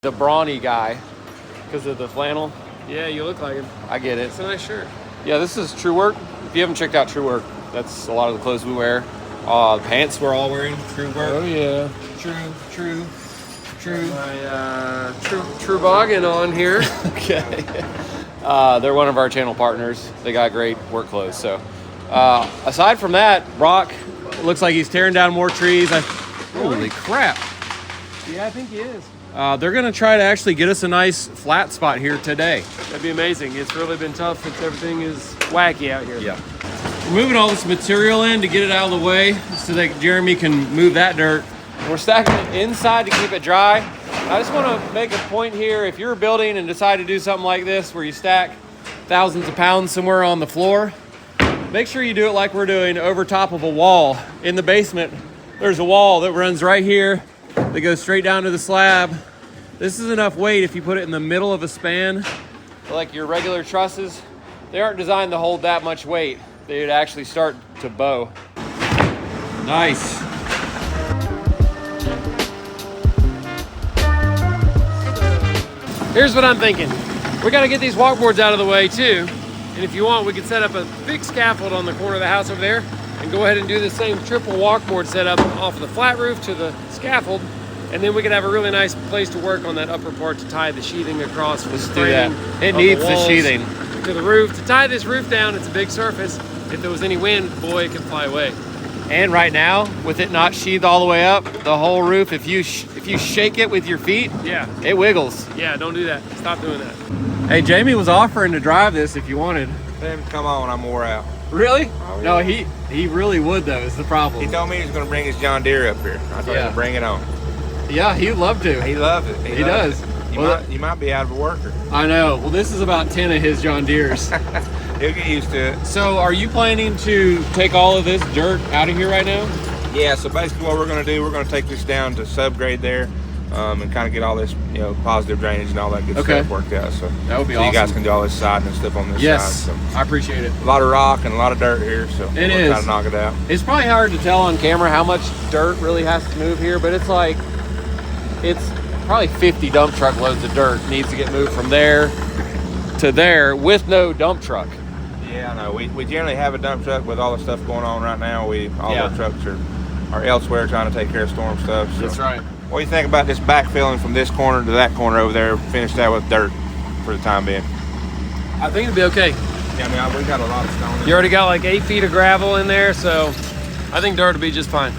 The brawny guy because of the flannel. Yeah, you look like him. I get it. It's a nice shirt. Yeah, this is True Work. If you haven't checked out True Work, that's a lot of the clothes we wear. The pants we're all wearing, True Work. Oh yeah. True. My true boggin on here. Okay. They're one of our channel partners. They got great work clothes. So aside from that, Brock looks like he's tearing down more trees. Holy crap. Yeah, I think he is. They're going to try to actually get us a nice flat spot here today. That'd be amazing. It's really been tough since everything is wacky out here. Yeah. We're moving all this material in to get it out of the way so that Jeremy can move that dirt. We're stacking it inside to keep it dry. I just want to make a point here. If you're building and decide to do something like this where you stack thousands of pounds somewhere on the floor, make sure you do it like we're doing over top of a wall. In the basement, there's a wall that runs right here that goes straight down to the slab. This is enough weight if you put it in the middle of a span. Like your regular trusses, they aren't designed to hold that much weight. They'd actually start to bow. Nice. Here's what I'm thinking. We got to get these walkboards out of the way too. And if you want, we could set up a big scaffold on the corner of the house over there and go ahead and do the same triple walkboard setup off of the flat roof to the scaffold. And then we could have a really nice place to work on that upper part to tie the sheathing across. Let's do that. It needs the sheathing. To the roof. To tie this roof down, it's a big surface. If there was any wind, boy, it could fly away. And right now, with it not sheathed all the way up, the whole roof, if you shake it with your feet, yeah, it wiggles. Yeah, don't do that. Stop doing that. Hey, Jamie was offering to drive this if you wanted. Come on, I'm wore out. Really? Oh, No, yeah. he really would though, is the problem. He told me he was going to bring his John Deere up here. I told him to bring it on. Yeah, he'd love to. He loves it. He does. You might be out of a worker. I know. Well, this is about 10 of his John Deeres. He'll get used to it. So are you planning to take all of this dirt out of here right now? Yeah, so basically what we're going to do, we're going to take this down to subgrade there and kind of get all this, positive drainage and all that good stuff worked out. So that would be awesome. You guys can do all this siding and stuff on this side. So I appreciate it. a lot of rock and a lot of dirt here, so we'll try to knock it out. It's probably hard to tell on camera how much dirt really has to move here, but it's probably 50 dump truck loads of dirt needs to get moved from there to there with no dump truck. Yeah, I know. We generally have a dump truck with all the stuff going on right now. All our trucks are elsewhere trying to take care of storm stuff. So. That's right. What do you think about this backfilling from this corner to that corner over there? Finish that with dirt for the time being. I think it'd be okay. Yeah, I mean, we got a lot of stone. You already got like 8 feet of gravel in there, so I think dirt will be just fine.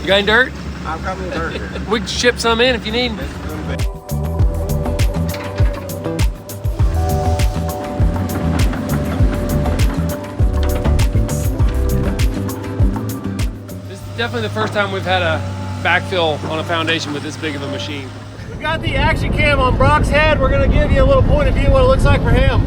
You got any dirt? I've got a little dirt here. We can ship some in if you need. This is definitely the first time we've had a backfill on a foundation with this big of a machine. We got the action cam on Brock's head. We're gonna give you a little point of view of what it looks like for him.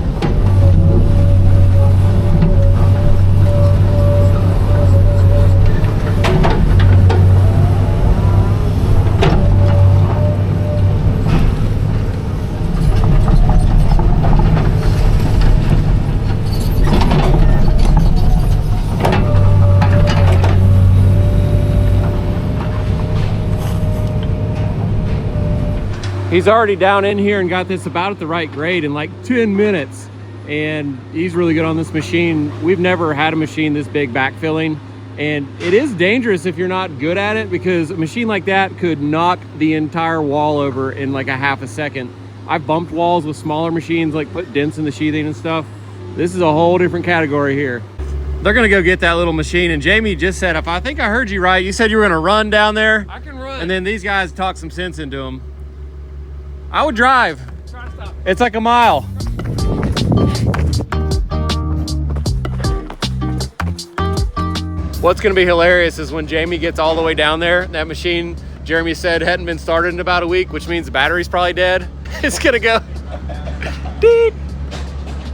He's already down in here and got this about at the right grade in like 10 minutes. And he's really good on this machine. We've never had a machine this big backfilling. And it is dangerous if you're not good at it, because a machine like that could knock the entire wall over in like a half a second. I've bumped walls with smaller machines, like put dents in the sheathing and stuff. This is a whole different category here. They're gonna go get that little machine. And Jamie just said, if I think I heard you right, you said you were gonna run down there. I can run. And then these guys talk some sense into them. I would drive. Try to stop. It's like a mile. What's gonna be hilarious is when Jamie gets all the way down there, that machine, Jeremy said, hadn't been started in about a week, which means the battery's probably dead. It's gonna go, deet,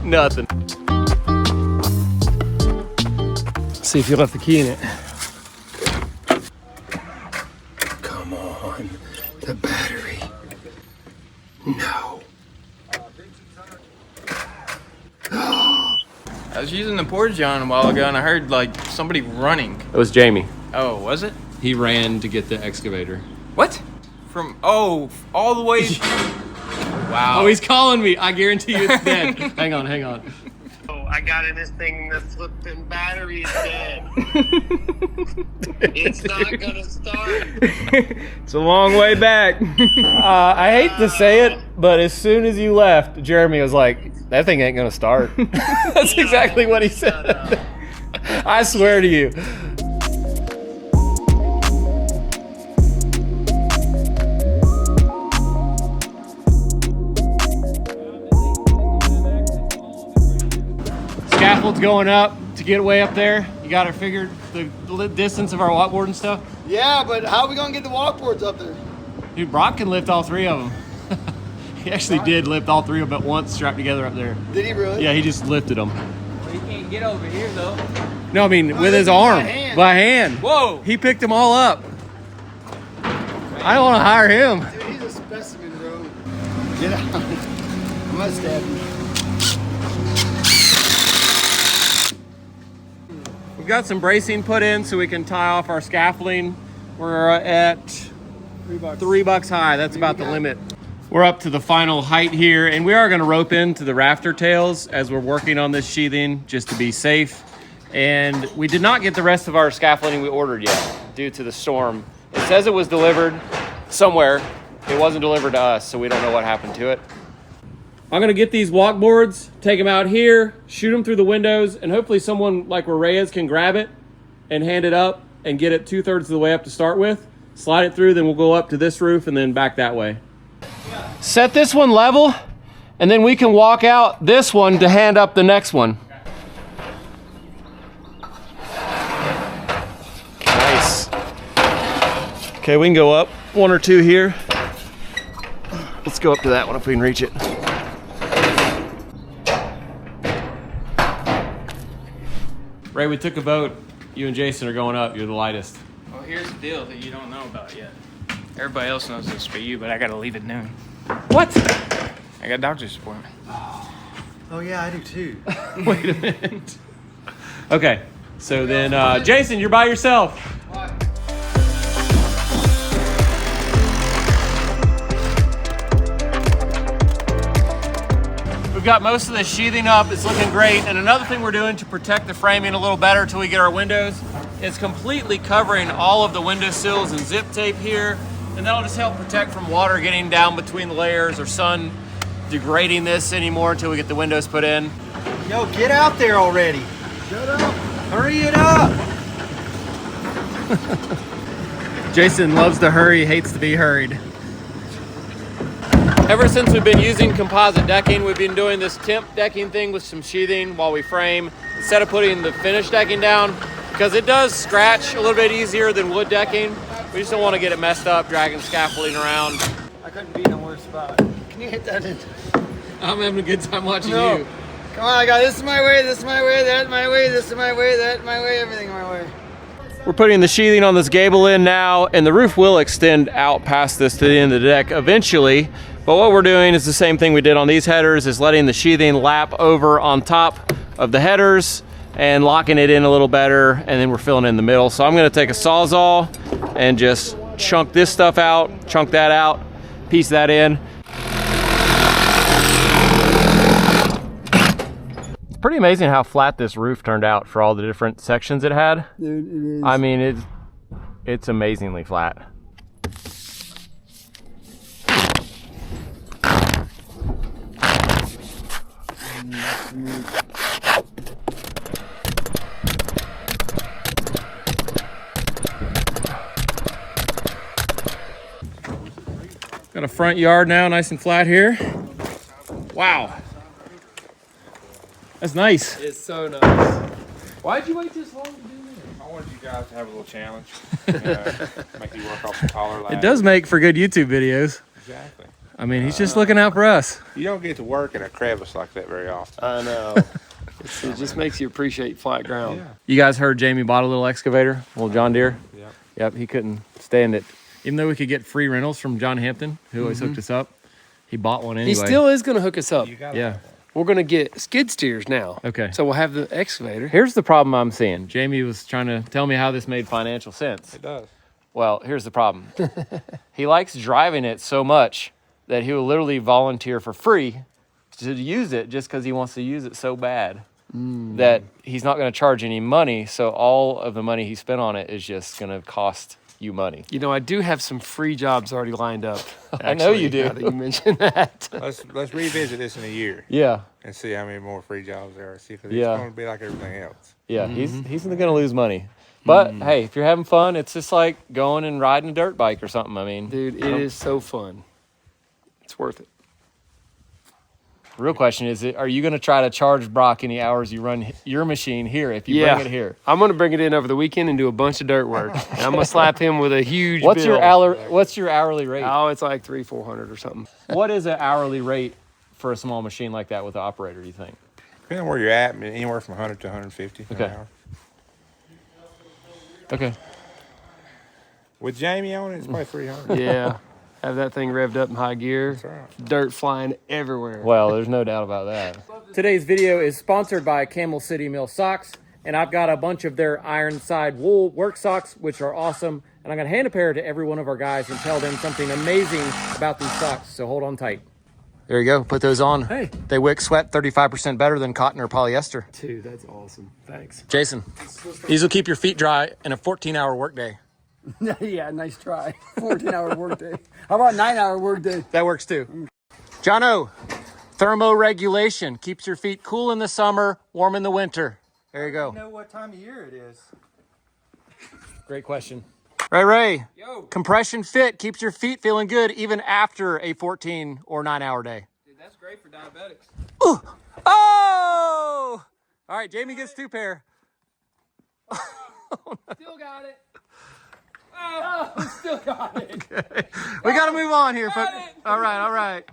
nothing. See if you left the key in it. Come on, the battery. No. I was using the porta john a while ago and I heard like somebody running. It was Jamie. Oh, was it? He ran to get the excavator. What? From all the way. Wow. Oh, he's calling me. I guarantee you it's dead. Hang on. Oh, I got in this thing, the flipping battery's dead. It's not gonna start. It's a long way back. I hate to say it, but as soon as you left, Jeremy was like, that thing ain't gonna start. That's exactly what he said. I swear to you. Scaffold's going up to get way up there. You got it figured, the distance of our walkboard and stuff? Yeah, but how are we gonna get the walkboards up there? Dude, Brock can lift all 3 of them. He actually did lift all 3 of them at once, strapped together up there. Did he really? Yeah, he just lifted them. Well, you can't get over here though. No, I mean with his arm, by hand. Whoa! He picked them all up. I don't want to hire him. Dude, he's a specimen, bro. Get out. I must stab you. We've got some bracing put in so we can tie off our scaffolding. We're at $3 high. That's about the limit. We're up to the final height here, and we are going to rope into the rafter tails as we're working on this sheathing just to be safe. And we did not get the rest of our scaffolding we ordered yet due to the storm. It says it was delivered somewhere. It wasn't delivered to us, so we don't know what happened to it. I'm gonna get these walkboards, take them out here, shoot them through the windows, and hopefully someone like Reyes can grab it and hand it up and get it 2/3 of the way up to start with. Slide it through, then we'll go up to this roof and then back that way. Set this one level, and then we can walk out this one to hand up the next one. Nice. Okay, we can go up 1 or 2 here. Let's go up to that one if we can reach it. Ray, we took a vote. You and Jason are going up. You're the lightest. Well, here's the deal that you don't know about yet. Everybody else knows this for you, but I gotta leave at noon. What? I got a doctor's appointment. Oh yeah, I do too. Wait a minute. Okay, so then Jason, you're by yourself. We've got most of the sheathing up. It's looking great. And another thing we're doing to protect the framing a little better until we get our windows is completely covering all of the window sills and zip tape here. And that'll just help protect from water getting down between the layers or sun degrading this anymore until we get the windows put in. Yo, get out there already. Shut up. Hurry it up. Jason loves to hurry, hates to be hurried. Ever since we've been using composite decking, we've been doing this temp decking thing with some sheathing while we frame, instead of putting the finished decking down, because it does scratch a little bit easier than wood decking. We just don't want to get it messed up, dragging scaffolding around. I couldn't be in a worse spot. Can you hit that in? I'm having a good time watching No. you. Come on, I got this is my way, this is my way, that's my way, this is my way, that's my way, everything my way. We're putting the sheathing on this gable in now, and the roof will extend out past this to the end of the deck eventually. But what we're doing is the same thing we did on these headers, is letting the sheathing lap over on top of the headers and locking it in a little better, and then we're filling in the middle. So I'm gonna take a Sawzall and just chunk this stuff out, chunk that out, piece that in. It's pretty amazing how flat this roof turned out for all the different sections it had. Dude, it is. I mean, it's amazingly flat. Got a front yard now, nice and flat here. Wow. That's nice. It's so nice. Why'd you wait this long to do that? I wanted you guys to have a little challenge. Make you work off the taller line. It does make for good YouTube videos. Exactly. I mean, he's just looking out for us. You don't get to work in a crevice like that very often. I know. It just makes you appreciate flat ground. Yeah. You guys heard Jamie bought a little excavator, a little John Deere? Yep. Yep, he couldn't stand it. Even though we could get free rentals from John Hampton, who always hooked us up, he bought one anyway. He still is going to hook us up. You got Yeah. We're going to get skid steers now. Okay. So we'll have the excavator. Here's the problem I'm seeing. Jamie was trying to tell me how this made financial sense. It does. Well, here's the problem. He likes driving it so much that he will literally volunteer for free to use it just because he wants to use it so bad that he's not going to charge any money. So all of the money he spent on it is just going to cost you money. You know, I do have some free jobs already lined up. Actually, I know you do. Now that you mentioned that. Let's revisit this in a year Yeah. and see how many more free jobs there are. See, because Yeah. it's going to be like everything else. Yeah, he's going to lose money. But hey, if you're having fun, it's just like going and riding a dirt bike or something. I mean, Dude, it is so fun. It's worth it. the real question is, are you going to try to charge Brock any hours you run your machine here if you bring it here? I'm going to bring it in over the weekend and do a bunch of dirt work. And I'm going to slap him with a huge What's bill. your hourly rate? Oh, it's like $300-400 or something. What is an hourly rate for a small machine like that with an operator, do you think? Depending on where you're at, anywhere from 100 to 150 Okay. an hour. Okay. With Jamie on it, it's probably 300. Yeah. Have that thing revved up in high gear. That's right. Dirt flying everywhere. Well, there's no doubt about that. Today's video is sponsored by Camel City Mill Socks, and I've got a bunch of their Ironside wool work socks, which are awesome. And I'm going to hand a pair to every one of our guys and tell them something amazing about these socks. So hold on tight. There you go. Put those on. Hey. They wick sweat 35% better than cotton or polyester. Dude, that's awesome. Thanks. Jason, these will keep your feet dry in a 14-hour workday. Yeah, nice try. 14-hour workday. How about 9-hour workday? That works too. Jono, thermoregulation keeps your feet cool in the summer, warm in the winter. There you go. Know what time of year it is. Great question. Ray, compression fit keeps your feet feeling good even after a 14 or 9-hour day. Dude, that's great for diabetics. Ooh. Oh! All right, Jamie gets 2 pair. Still got it. Oh, still got it. Okay. We got to move on here. All right.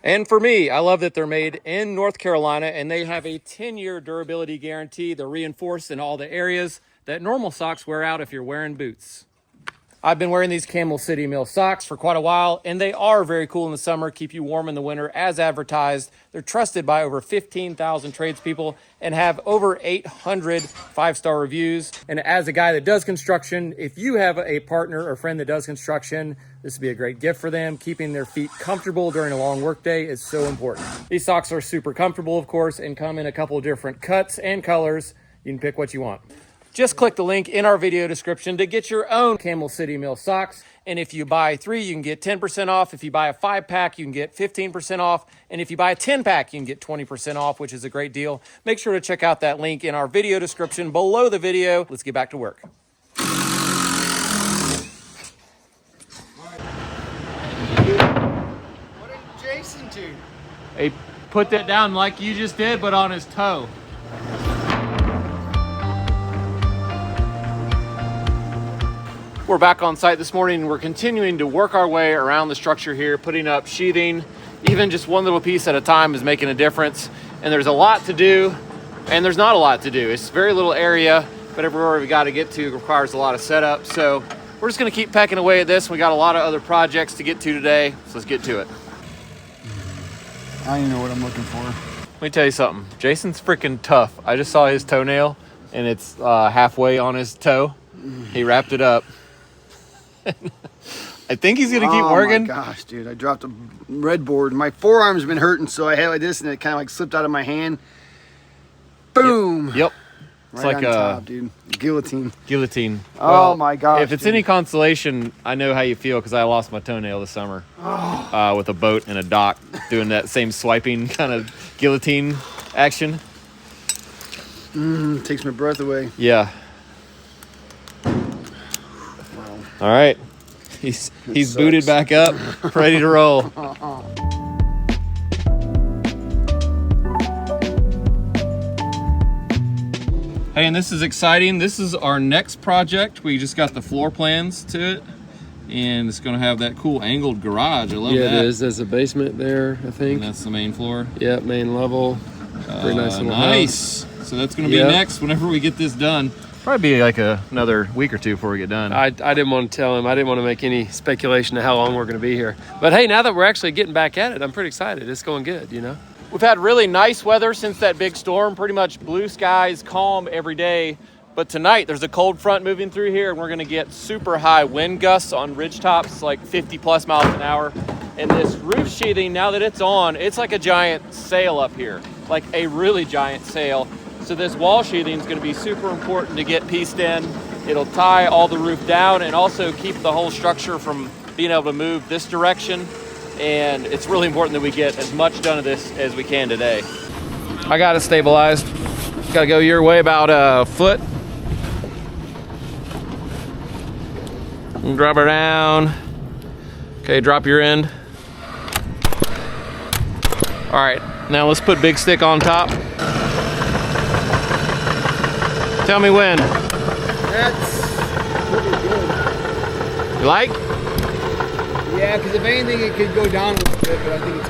And for me, I love that they're made in North Carolina and they have a 10-year durability guarantee. They're reinforced in all the areas that normal socks wear out if you're wearing boots. I've been wearing these Camel City Mill socks for quite a while, and they are very cool in the summer, keep you warm in the winter as advertised. They're trusted by over 15,000 tradespeople and have over 800 5-star reviews. And as a guy that does construction, if you have a partner or friend that does construction, this would be a great gift for them. Keeping their feet comfortable during a long workday is so important. These socks are super comfortable, of course, and come in a couple different cuts and colors. You can pick what you want. Just click the link in our video description to get your own Camel City Mill socks. And if you buy 3, you can get 10% off. If you buy a 5-pack, you can get 15% off. And if you buy a 10-pack, you can get 20% off, which is a great deal. Make sure to check out that link in our video description below the video. Let's get back to work. What did Jason do? Hey, put that down like you just did, but on his toe. We're back on site this morning and we're continuing to work our way around the structure here, putting up sheathing. Even just one little piece at a time is making a difference. And there's a lot to do and there's not a lot to do. It's very little area, but everywhere we got to get to requires a lot of setup. So we're just going to keep pecking away at this. We got a lot of other projects to get to today, so let's get to it. I don't even know what I'm looking for. Let me tell you something. Jason's freaking tough. I just saw his toenail and it's halfway on his toe. He wrapped it up. I think he's gonna keep working. Oh my gosh, dude! I dropped a red board. My forearm's been hurting, so I had like this, and it kind of like slipped out of my hand. Boom! Yep. It's Right like on a top, dude. Guillotine. guillotine. Oh my gosh! If it's dude. any consolation, I know how you feel because I lost my toenail this summer with a boat and a dock doing that same swiping kind of guillotine action. Takes my breath away. Yeah. All right. He's booted back up, ready to roll. Hey, and this is exciting. This is our next project. We just got the floor plans to it, and it's gonna have that cool angled garage. I love that. Yeah, it is. There's a basement there, I think. And that's the main floor. Yeah, main level. Pretty nice little nice. house. So that's gonna be next whenever we get this done. Probably be like another week or two before we get done. I didn't want to tell him. I didn't want to make any speculation of how long we're going to be here. But hey, now that we're actually getting back at it, I'm pretty excited. It's going good, you know? We've had really nice weather since that big storm, pretty much blue skies, calm every day. But tonight there's a cold front moving through here, and we're gonna get super high wind gusts on ridge tops, like 50 plus miles an hour. And this roof sheathing, now that it's on, it's like a giant sail up here, like a really giant sail. So this wall sheathing is gonna be super important to get pieced in. It'll tie all the roof down and also keep the whole structure from being able to move this direction. And it's really important that we get as much done of this as we can today. I got it stabilized. Gotta go your way about a foot. And drop her down. Okay, drop your end. All right, now let's put big stick on top. Tell me when. That's pretty good. You like? Yeah, because if anything, it could go down a little bit, but I think it's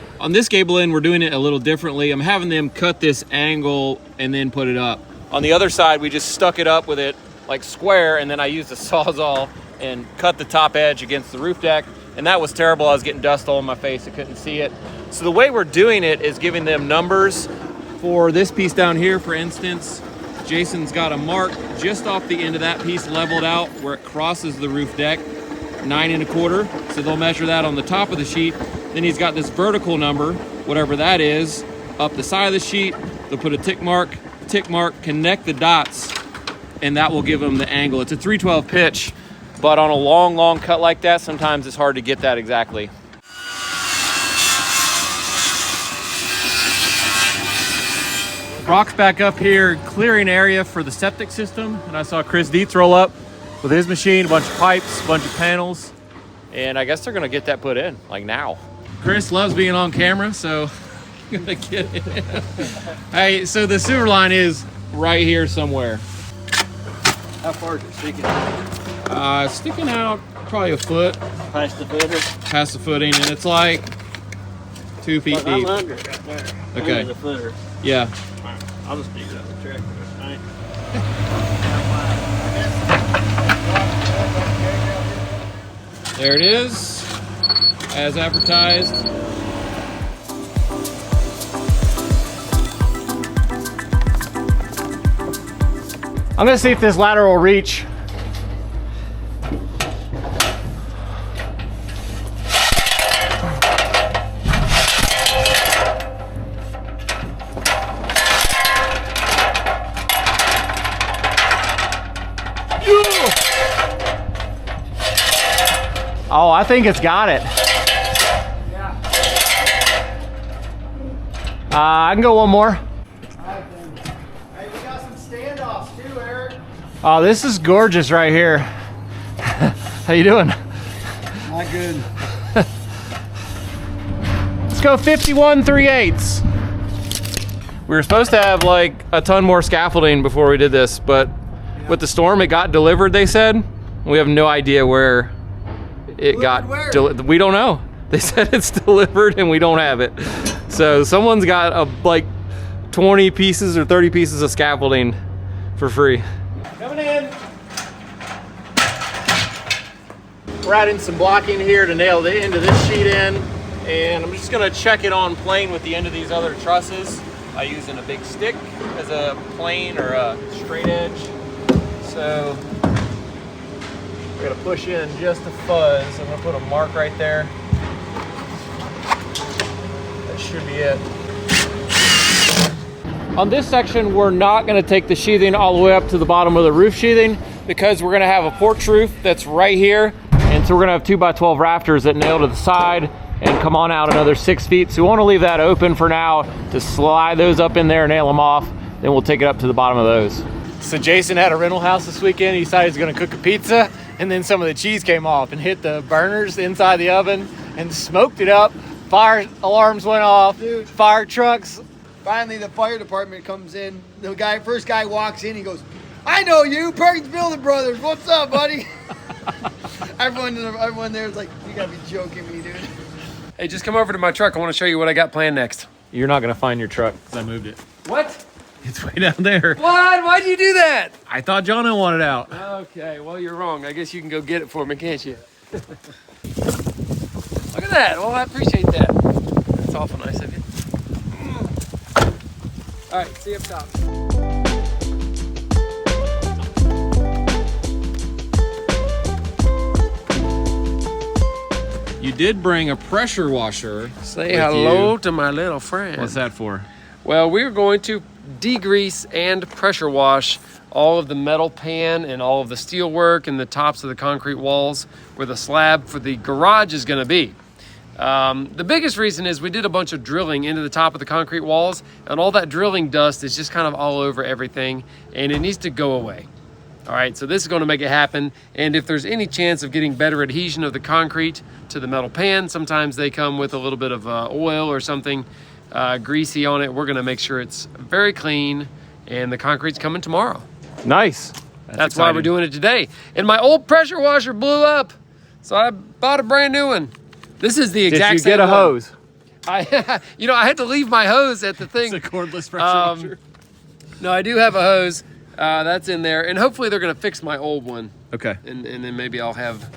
good. On this gable end, we're doing it a little differently. I'm having them cut this angle and then put it up. On the other side, we just stuck it up with it like square, and then I used a Sawzall and cut the top edge against the roof deck. And that was terrible. I was getting dust all in my face. I couldn't see it. So the way we're doing it is giving them numbers. For this piece down here, for instance, Jason's got a mark just off the end of that piece leveled out where it crosses the roof deck, 9 1/4. So they'll measure that on the top of the sheet. Then he's got this vertical number, whatever that is, up the side of the sheet. They'll put a tick mark, connect the dots, and that will give them the angle. It's a 312 pitch, but on a long cut like that, sometimes it's hard to get that exactly. Brock's back up here clearing area for the septic system, and I saw Chris Dietz roll up with his machine, a bunch of pipes, a bunch of panels, and I guess they're gonna get that put in, like now. Chris loves being on camera, so I'm gonna get it. Hey, so the sewer line is right here somewhere. How far is it sticking? Sticking out probably a foot. Past the footer? Past the footing, and it's like 2 feet I'm deep. under it right there. Okay. Under the footer. Yeah. I'll just use that the tractor. Right? There it is, as advertised. I'm gonna see if this ladder will reach. Oh, I think it's got it. Yeah. I can go one more. Hey, we got some standoffs too, Eric. Oh, this is gorgeous right here. How you doing? Not good. Let's go 51 3/8. We were supposed to have like a ton more scaffolding before we did this, but with the storm, it got delivered, they said. We have no idea where it got delivered. We don't know. They said it's delivered and we don't have it. So someone's got like 20 pieces or 30 pieces of scaffolding for free. Coming in. We're adding some blocking here to nail the end of this sheet in, and I'm just gonna check it on plane with the end of these other trusses by using a big stick as a plane or a straight edge. So we're gonna push in just a fuzz. I'm gonna put a mark right there. That should be it. On this section, we're not gonna take the sheathing all the way up to the bottom of the roof sheathing because we're gonna have a porch roof that's right here. And so we're gonna have 2x12 rafters that nail to the side and come on out another 6 feet. So we wanna leave that open for now to slide those up in there, nail them off. Then we'll take it up to the bottom of those. So Jason had a rental house this weekend. He decided he was gonna cook a pizza, and then some of the cheese came off and hit the burners inside the oven and smoked it up. Fire alarms went off, Dude. fire trucks. Finally, the fire department comes in. The first guy walks in. He goes, "I know you, Perkins Building Brothers. What's up, buddy?" everyone there was like, "You gotta be joking me, dude." Hey, just come over to my truck. I want to show you what I got planned next. You're not gonna find your truck because I moved it. What? It's way down there. What? Why'd you do that? I thought Jono wanted out. Okay, well, you're wrong. I guess you can go get it for me, can't you? Look at that. Well, I appreciate that. That's awful nice of you. All right, see you up top. You did bring a pressure washer. Say with hello you. to my little friend. What's that for? Well, we're going to degrease and pressure wash all of the metal pan and all of the steel work and the tops of the concrete walls where the slab for the garage is going to be. The biggest reason is we did a bunch of drilling into the top of the concrete walls, and all that drilling dust is just kind of all over everything, and it needs to go away. All right, so this is going to make it happen, and if there's any chance of getting better adhesion of the concrete to the metal pan, sometimes they come with a little bit of oil or something greasy on it. We're going to make sure it's very clean, and the concrete's coming tomorrow. Nice. That's why we're doing it today. And my old pressure washer blew up, so I bought a brand new one. This is the exact same Did you get a one. hose? I had to leave my hose at the thing. It's a cordless pressure washer. No, I do have a hose. That's in there, and hopefully they're gonna fix my old one. Okay. And then maybe I'll have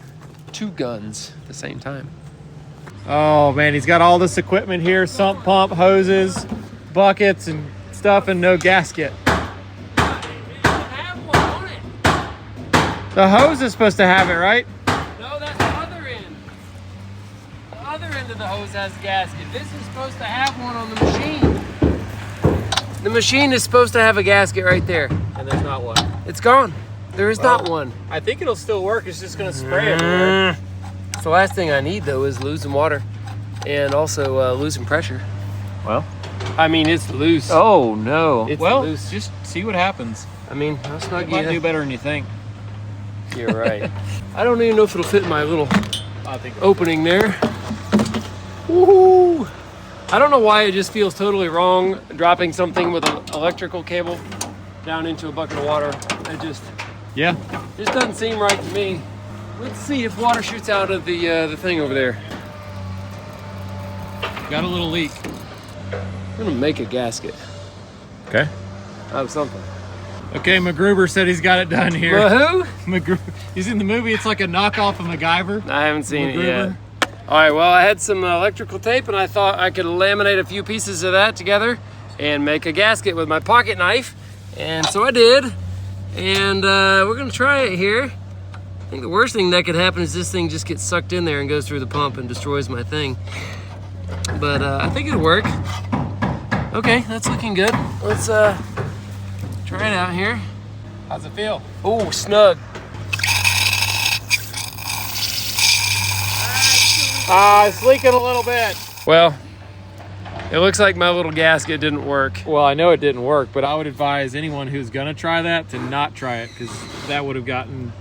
two guns at the same time. Oh man, he's got all this equipment here, sump pump, hoses, buckets and stuff, and no gasket. The hose is supposed to have it, right? No, that's the other end. The other end of the hose has a gasket. This is supposed to have one on the machine. The machine is supposed to have a gasket right there. And there's not one. It's gone. There is not one. I think it'll still work. It's just gonna spray everywhere. The last thing I need though is losing water and also losing pressure. Well. I mean, it's loose. Oh no. It's well, loose. just see what happens. I mean, how snug You might you do better than you think. You're right. I don't even know if it'll fit in my little I think opening there. Woohoo! I don't know why it just feels totally wrong dropping something with an electrical cable down into a bucket of water. It just doesn't seem right to me. Let's see if water shoots out of the thing over there. got a little leak. I'm gonna make a gasket Okay. out of something. Okay, MacGruber said he's got it done here. Well, who? MacGruber. He's in the movie. It's like a knockoff of MacGyver. I haven't seen it MacGruber. yet. All right, well, I had some electrical tape and I thought I could laminate a few pieces of that together and make a gasket with my pocket knife. And so I did. And we're gonna try it here. I think the worst thing that could happen is this thing just gets sucked in there and goes through the pump and destroys my thing. But I think it'll work. Okay, that's looking good. Let's try it out here. How's it feel? Oh, snug. It's leaking a little bit. Well, it looks like my little gasket didn't work. Well, I know it didn't work, but I would advise anyone who's gonna try that to not try it, because that would have gotten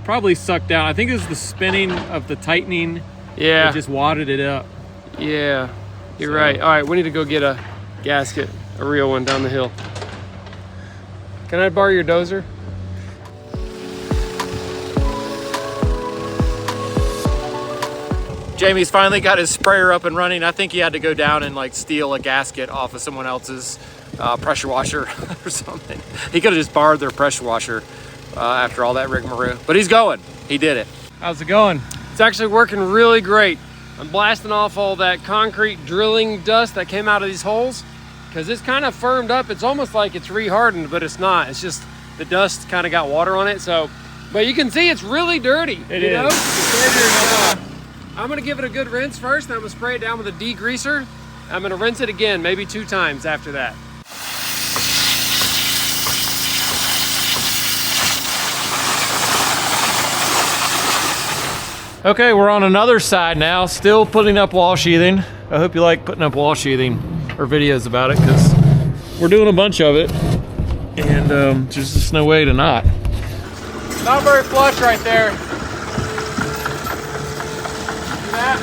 probably sucked down. I think it was the spinning of the tightening Yeah. that just wadded it up. Yeah, you're right. All right, we need to go get a gasket, a real one down the hill. Can I borrow your dozer? Jamie's finally got his sprayer up and running. I think he had to go down and like steal a gasket off of someone else's pressure washer or something. He could have just borrowed their pressure washer after all that rigmarole. But he's going. He did it. How's it going? It's actually working really great. I'm blasting off all that concrete drilling dust that came out of these holes because it's kind of firmed up. It's almost like it's rehardened, but it's not. It's just the dust kind of got water on it. So, but you can see it's really dirty. It is. It's dirty. I'm gonna give it a good rinse first, then I'm gonna spray it down with a degreaser. I'm gonna rinse it again, maybe 2 times after that. Okay, we're on another side now, still putting up wall sheathing. I hope you like putting up wall sheathing or videos about it, because we're doing a bunch of it, and there's just no way to not. Not very flush right there. See that?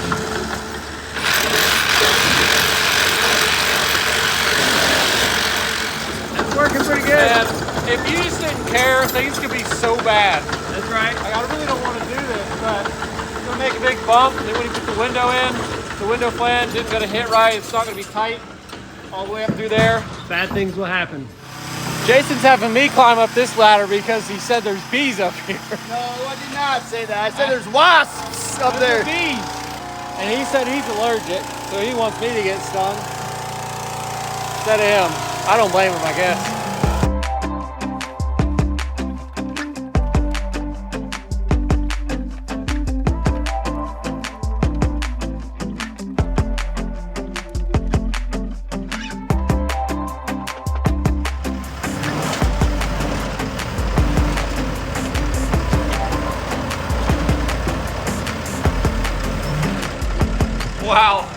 It's working pretty good. And if you just didn't care, things could be so bad. That's right. Like, I really don't want to do this, but it's gonna make a big bump. Then when you put the window in, the window flange, it's gonna hit right. It's not gonna be tight all the way up through there. Bad things will happen. Jason's having me climb up this ladder because he said there's bees up here. No, I did not say that. I said there's wasps up there. There's bees. And he said he's allergic, so he wants me to get stung instead of him. I don't blame him, I guess. Wow.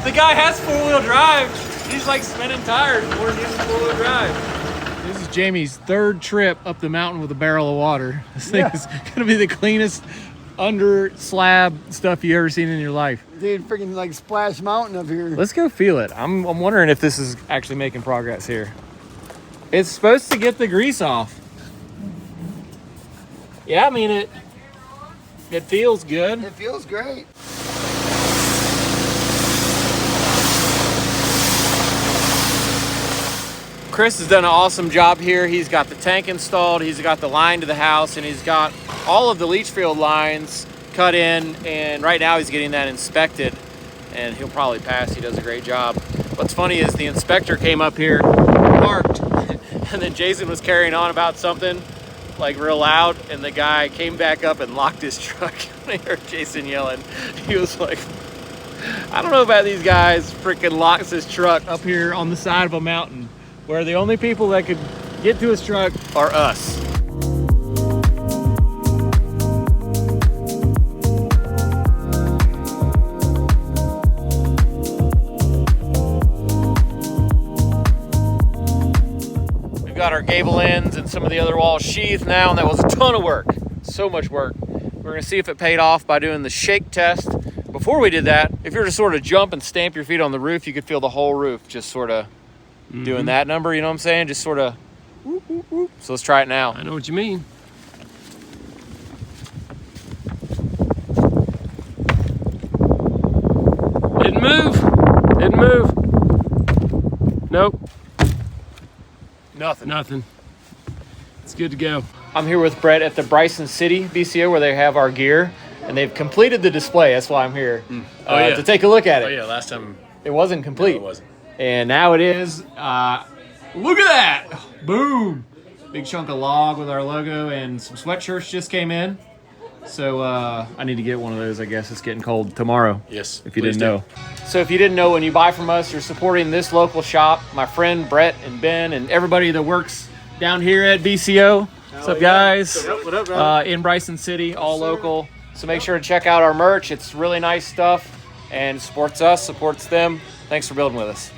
The guy has four-wheel drive. He's like spinning tires before he uses four-wheel drive. This is Jamie's third trip up the mountain with a barrel of water. This thing is gonna be the cleanest under slab stuff you ever seen in your life. Dude, freaking like Splash Mountain up here. Let's go feel it. I'm wondering if this is actually making progress here. It's supposed to get the grease off. Yeah, I mean it feels good. It feels great. Chris has done an awesome job here. He's got the tank installed, he's got the line to the house, and he's got all of the leach field lines cut in, and right now he's getting that inspected, and he'll probably pass. He does a great job. What's funny is the inspector came up here, parked, and then Jason was carrying on about something like real loud, and the guy came back up and locked his truck. I heard Jason yelling. He was like, I don't know about these guys, freaking locks his truck up here on the side of a mountain, where the only people that could get to his truck are us. We've got our gable ends and some of the other walls sheathed now, and that was a ton of work. So much work. We're gonna see if it paid off by doing the shake test. Before we did that, if you were to sort of jump and stamp your feet on the roof, you could feel the whole roof just sort of doing that number, you know what I'm saying? Just sort of whoop, whoop, whoop. So let's try it now. I know what you mean. Didn't move. Didn't move. Nope. Nothing. It's good to go. I'm here with Brett at the Bryson City BCO where they have our gear, and they've completed the display. That's why I'm here to take a look at it. Oh yeah, last time It wasn't complete. it wasn't. And now it is. Look at that. Boom. Big chunk of log with our logo, and some sweatshirts just came in. So I need to get one of those. I guess it's getting cold tomorrow. Yes. If you please didn't know. So if you didn't know, when you buy from us, you're supporting this local shop. My friend Brett and Ben and everybody that works down here at BCO. What's up, guys? What up, bro? In Bryson City, all local. So make sure to check out our merch. It's really nice stuff, and supports us, supports them. Thanks for building with us.